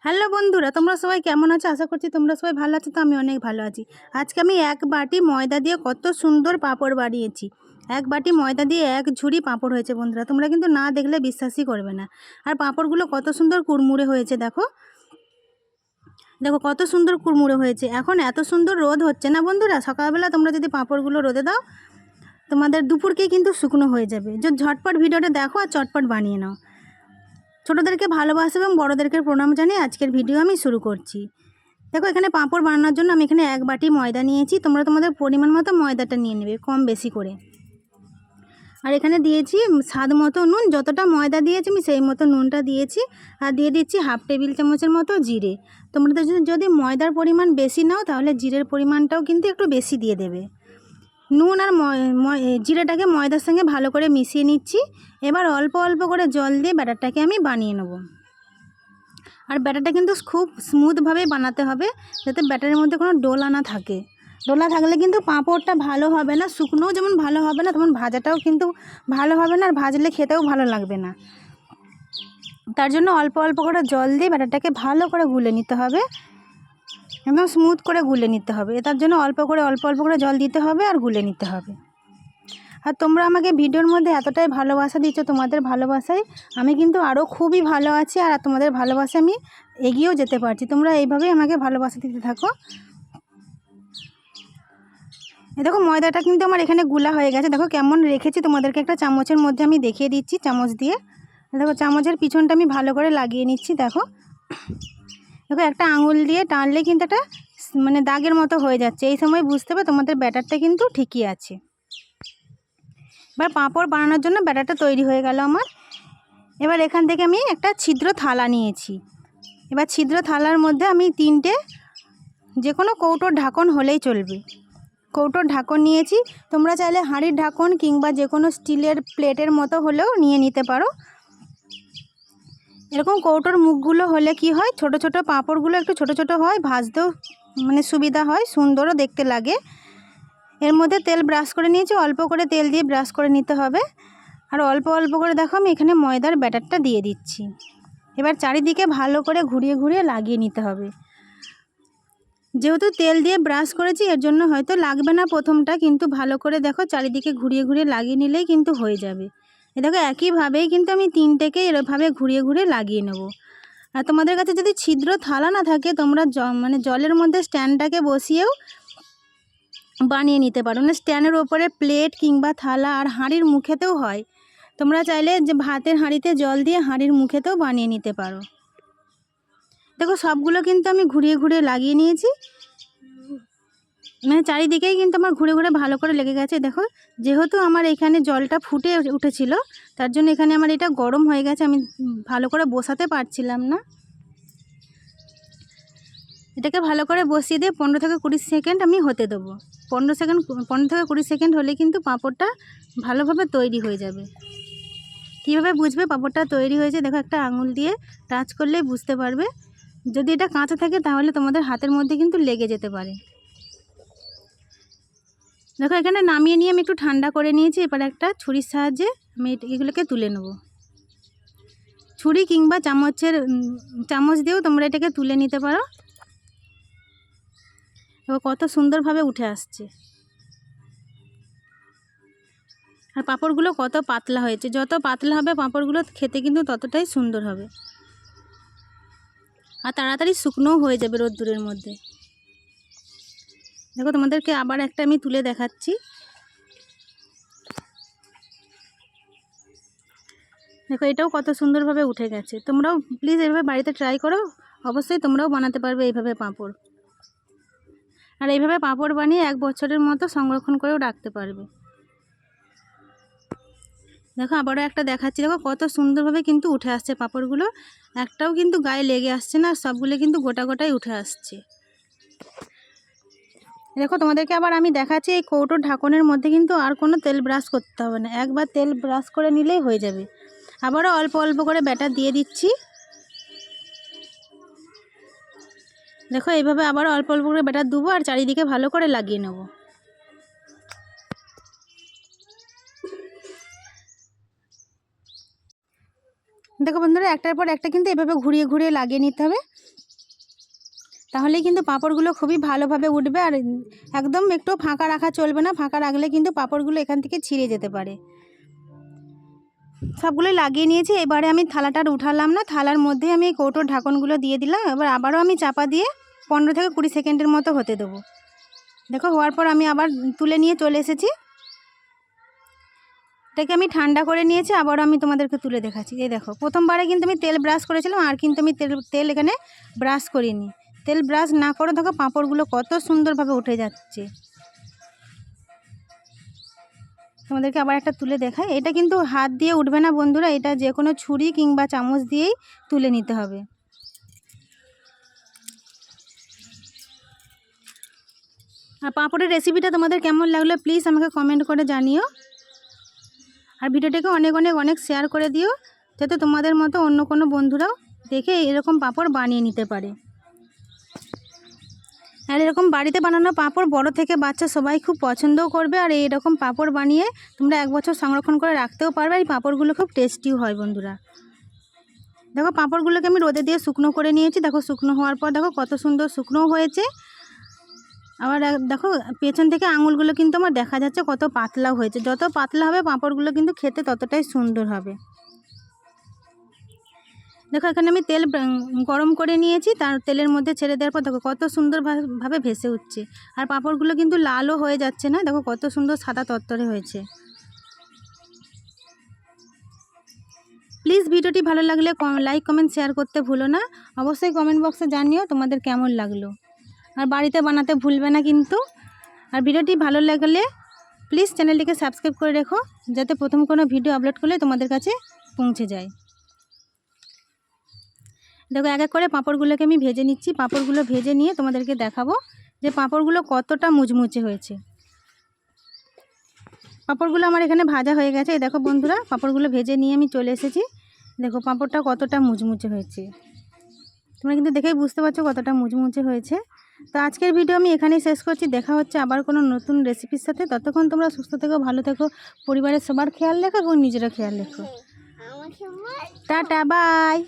Hello বন্ধুরা, তোমরা সবাই কেমন আছো? আশা করছি তোমরা সবাই ভালো আছো। তো আমি অনেক ভালো আছি। আজকে আমি এক বাটি ময়দা দিয়ে কত সুন্দর পাঁপড় বানিয়েছি। এক বাটি ময়দা দিয়ে এক ঝুড়ি পাঁপড় হয়েছে বন্ধুরা। তোমরা কিন্তু না দেখলে বিশ্বাসই করবে না। আর পাঁপড়গুলো কত সুন্দর কুড়মুড়ে হয়েছে, দেখো দেখো কত সুন্দর কুড়মুড়ে হয়েছে। এখন এত সুন্দর রোদ হচ্ছে না বন্ধুরা, সকালবেলা তোমরা যদি পাঁপড়গুলো রোদে দাও তোমাদের দুপুরকেই কিন্তু শুকনো হয়ে যাবে। যে ঝটপট ভিডিওটা দেখো আর চটপট বানিয়ে নাও। ছোটোদেরকে ভালোবাসা এবং বড়োদেরকে প্রণাম জানিয়ে আজকের ভিডিও আমি শুরু করছি। দেখো এখানে পাঁপড় বানানোর জন্য আমি এখানে এক বাটি ময়দা নিয়েছি। তোমরা তোমাদের পরিমাণ মতো ময়দাটা নিয়ে নেবে, কম বেশি করে। আর এখানে দিয়েছি স্বাদ মতো নুন। যতটা ময়দা দিয়েছি আমি সেই মতো নুনটা দিয়েছি। আর দিয়ে দিচ্ছি হাফ টেবিল চামচের মতো জিরে। তোমরা যদি ময়দার পরিমাণ বেশি নাও তাহলে জিরের পরিমাণটাও কিন্তু একটু বেশি দিয়ে দেবে। নুন আর জিরেটাকে ময়দার সঙ্গে ভালো করে মিশিয়ে নিচ্ছি। এবার অল্প অল্প করে জল দিয়ে ব্যাটারটাকে আমি বানিয়ে নেব। আর ব্যাটারটা কিন্তু খুব স্মুথভাবে বানাতে হবে, যাতে ব্যাটারের মধ্যে কোনো ডোলা না থাকে। ডোলা থাকলে কিন্তু পাঁপড়টা ভালো হবে না, শুকনোও যেমন ভালো হবে না, তেমন ভাজাটাও কিন্তু ভালো হবে না, আর ভাজলে খেতেও ভালো লাগবে না। তার জন্য অল্প অল্প করে জল দিয়ে ব্যাটারটাকে ভালো করে গুলে নিতে হবে, একদম স্মুথ করে গুলে নিতে হবে। তার জন্য অল্প অল্প করে জল দিতে হবে আর গুলে নিতে হবে। আর তোমরা আমাকে ভিডিওর মধ্যে এতটাই ভালোবাসা দিচ্ছ, তোমাদের ভালোবাসায় আমি কিন্তু আরও খুবই ভালো আছি। আর তোমাদের ভালোবাসা আমি এগিয়েও যেতে পারছি। তোমরা এইভাবেই আমাকে ভালোবাসা দিতে থাকো। দেখো ময়দাটা কিন্তু আমার এখানে গুলা হয়ে গেছে। দেখো কেমন রেখেছি, তোমাদেরকে একটা চামচের মধ্যে আমি দেখিয়ে দিচ্ছি চামচ দিয়ে। দেখো চামচের পিছনটা আমি ভালো করে লাগিয়ে নিচ্ছি। দেখো দেখো একটা আঙুল দিয়ে টানলে কিন্তু একটা মানে দাগের মতো হয়ে যাচ্ছে। এই সময় বুঝতে হবে তোমাদের ব্যাটারটা কিন্তু ঠিকই আছে। এবার পাঁপড় বানানোর জন্য ব্যাটারটা তৈরি হয়ে গেল আমার। এবার এখান থেকে আমি একটা ছিদ্র থালা নিয়েছি। এবার ছিদ্র থালার মধ্যে আমি তিনটে যে কোনো কৌটোর ঢাকন হলেই চলবে, কৌটোর ঢাকন নিয়েছি। তোমরা চাইলে হাঁড়ির ঢাকন কিংবা যে কোনো স্টিলের প্লেটের মতো হলেও নিয়ে নিতে পারো। এরকম কৌটোর মুখগুলো হলে কি হয়, ছোট ছোট পাঁপড়গুলো একটু ছোট ছোট হয়, ভাজতেও মানে সুবিধা হয়, সুন্দরও দেখতে লাগে। এর মধ্যে তেল ব্রাশ করে নিয়েছি, অল্প করে তেল দিয়ে ব্রাশ করে নিতে হবে। আর অল্প অল্প করে দেখো আমি এখানে ময়দার ব্যাটারটা দিয়ে দিচ্ছি। এবার চারিদিকে ভালো করে ঘুরিয়ে ঘুরিয়ে লাগিয়ে নিতে হবে। যেহেতু তেল দিয়ে ব্রাশ করেছি এর জন্য হয়তো লাগবে না প্রথমটা, কিন্তু ভালো করে দেখো চারিদিকে ঘুরিয়ে ঘুরিয়ে লাগিয়ে নিলেই কিন্তু হয়ে যাবে। এ দেখো একইভাবেই কিন্তু আমি তিনটেকে এরভাবে ঘুরিয়ে ঘুরিয়ে লাগিয়ে নেব। আর তোমাদের কাছে যদি ছিদ্র থালা না থাকে তোমরা মানে জলের মধ্যে স্ট্যান্ডটাকে বসিয়েও বানিয়ে নিতে পারো। মানে স্ট্যান্ডের ওপরে প্লেট কিংবা থালা, আর হাঁড়ির মুখেতেও হয়। তোমরা চাইলে যে ভাতের হাঁড়িতে জল দিয়ে হাঁড়ির মুখেতেও বানিয়ে নিতে পারো। দেখো সবগুলো কিন্তু আমি ঘুরিয়ে ঘুরিয়ে লাগিয়ে নিয়েছি, মানে চারিদিকেই কিন্তু আমার ঘুরে ঘুরে ভালো করে লেগে গেছে। দেখো যেহেতু আমার এখানে জলটা ফুটে উঠেছিল তার জন্য এখানে আমার এটা গরম হয়ে গেছে, আমি ভালো করে বসাতে পারছিলাম না। এটাকে ভালো করে বসিয়ে দিয়ে 15 থেকে 20 সেকেন্ড আমি হতে দেবো। 15 থেকে 20 সেকেন্ড হলে কিন্তু পাঁপড়টা ভালোভাবে তৈরি হয়ে যাবে। কীভাবে বুঝবে পাঁপড়টা তৈরি হয়েছে? দেখো একটা আঙুল দিয়ে টাচ করলেই বুঝতে পারবে। যদি এটা কাঁচা থাকে তাহলে তোমাদের হাতের মধ্যে কিন্তু লেগে যেতে পারে। দেখো এখানে নামিয়ে নিয়ে আমি একটু ঠান্ডা করে নিয়েছি। এবার একটা ছুরির সাহায্যে আমি এগুলোকে তুলে নেব। ছুরি কিংবা চামচ দিয়েও তোমরা এটাকে তুলে নিতে পারো। দেখো কত সুন্দরভাবে উঠে আসছে। আর পাঁপড়গুলো কত পাতলা হয়েছে। যত পাতলা হবে পাঁপড়গুলো খেতে কিন্তু ততটাই সুন্দর হবে, আর তাড়াতাড়ি শুকনোও হয়ে যাবে রোদ্দুরের মধ্যে। দেখো তোমাদেরকে আবার একটা আমি তুলে দেখাচ্ছি। দেখো এটাও কত সুন্দরভাবে উঠে গেছে। তোমরাও প্লিজ এইভাবে বাড়িতে ট্রাই করো, অবশ্যই তোমরাও বানাতে পারবে এইভাবে পাঁপড়। আর এইভাবে পাঁপড় বানিয়ে 1 বছরের মতো সংরক্ষণ করেও রাখতে পারবে। দেখো আবারও একটা দেখাচ্ছি। দেখো কত সুন্দরভাবে কিন্তু উঠে আসছে পাঁপড়গুলো, একটাও কিন্তু গায়ে লেগে আসছে না, সবগুলো কিন্তু গোটা গোটাই উঠে আসছে। দেখো তোমাদেরকে আবার আমি দেখাচ্ছি, এই কৌটোর ঢাকনের মধ্যে কিন্তু আর কোনো তেল ব্রাশ করতে হবে না, একবার তেল ব্রাশ করে নিলেই হয়ে যাবে। আবারও অল্প অল্প করে ব্যাটার দিয়ে দিচ্ছি। দেখো এইভাবে আবারও অল্প অল্প করে ব্যাটার দেবো আর চারিদিকে ভালো করে লাগিয়ে নেব। দেখো বন্ধুরা, একটার পর একটা কিন্তু এভাবে ঘুরিয়ে ঘুরিয়ে লাগিয়ে নিতে হবে, তাহলেই কিন্তু পাঁপড়গুলো খুবই ভালোভাবে উঠবে। আর একদম একটু ফাঁকা রাখা চলবে না, ফাঁকা রাখলে কিন্তু পাঁপড়গুলো এখান থেকে ছিঁড়ে যেতে পারে। সবগুলোই লাগিয়ে নিয়েছি। এবারে আমি থালাটা আর উঠালাম না, থালার মধ্যে আমি এই কৌটোর ঢাকনগুলো দিয়ে দিলাম। এবার আবারও আমি চাপা দিয়ে 15 থেকে 20 সেকেন্ডের মতো হতে দেবো। দেখো হওয়ার পর আমি আবার তুলে নিয়ে চলে এসেছি। এটাকে আমি ঠান্ডা করে নিয়েছি, আবারও আমি তোমাদেরকে তুলে দেখাচ্ছি। এই দেখো, প্রথমবারে কিন্তু আমি তেল ব্রাশ করেছিলাম, আর কিন্তু আমি তেল এখানে ব্রাশ করিনি। তেল ব্রাশ না করে দেখো পাঁপড়গুলো কত সুন্দরভাবে উঠে যাচ্ছে। তোমাদেরকে আবার একটা তুলে দেখাই। এটা কিন্তু হাত দিয়ে উঠবে না বন্ধুরা, এটা যে কোনো ছুরি কিংবা চামচ দিয়েই তুলে নিতে হবে। আর পাঁপড়ের রেসিপিটা তোমাদের কেমন লাগলো প্লিজ আমাকে কমেন্ট করে জানিও। আর ভিডিওটাকে অনেক অনেক অনেক শেয়ার করে দিও, যাতে তোমাদের মতো অন্য কোনো বন্ধুরাও দেখে এরকম পাঁপড় বানিয়ে নিতে পারে। আর এরকম বাড়িতে বানানো পাঁপড় বড় থেকে বাচ্চা সবাই খুব পছন্দও করবে। আর এইরকম পাঁপড় বানিয়ে তোমরা 1 বছর সংরক্ষণ করে রাখতেও পারবে। এই পাঁপড়গুলো খুব টেস্টিও হয় বন্ধুরা। দেখো পাঁপড়গুলোকে আমি রোদে দিয়ে শুকনো করে নিয়েছি। দেখো শুকনো হওয়ার পর দেখো কত সুন্দর শুকনোও হয়েছে। আবার দেখো পেছন থেকে আঙুলগুলো কিন্তু আমার দেখা যাচ্ছে কত পাতলা হয়েছে। যত পাতলা হবে পাঁপড়গুলো কিন্তু খেতে ততটাই সুন্দর হবে। দেখো এখানে আমি তেল গরম করে নিয়েছি, তার তেলের মধ্যে ছেড়ে দেওয়ার পর দেখো কত সুন্দরভাবে ভেসে উঠছে। আর পাঁপড়গুলো কিন্তু লালও হয়ে যাচ্ছে না, দেখো কত সুন্দর সাদা তরতরে হয়েছে। প্লিজ ভিডিওটি ভালো লাগলে লাইক কমেন্ট শেয়ার করতে ভুলো না। অবশ্যই কমেন্ট বক্সে জানিও তোমাদের কেমন লাগলো। আর বাড়িতে বানাতে ভুলবে না কিন্তু। আর ভিডিওটি ভালো লাগলে প্লিজ চ্যানেলটিকে সাবস্ক্রাইব করে রেখো, যাতে প্রথম কোনো ভিডিও আপলোড করলে তোমাদের কাছে পৌঁছে যায়। দেখো এক এক করে পাঁপড়গুলোকে আমি ভেজে নিচ্ছি। পাঁপড়গুলো ভেজে নিয়ে তোমাদেরকে দেখাবো যে পাঁপড়গুলো কতটা মুচমুচে হয়েছে। পাঁপড়গুলো আমার এখানে ভাজা হয়ে গেছে। এই দেখো বন্ধুরা, পাঁপড়গুলো ভেজে নিয়ে আমি চলে এসেছি। দেখো পাঁপড়টা কতটা মুচমুচে হয়েছে, তোমরা কিন্তু দেখেই বুঝতে পারছো কতটা মুচমুচে হয়েছে। তো আজকের ভিডিও আমি এখানেই শেষ করছি। দেখা হচ্ছে আবার কোনো নতুন রেসিপির সাথে। ততক্ষণ তোমরা সুস্থ থেকো, ভালো থেকো, পরিবারের সবার খেয়াল রেখো এবং নিজেরও খেয়াল রেখো। Tata, by.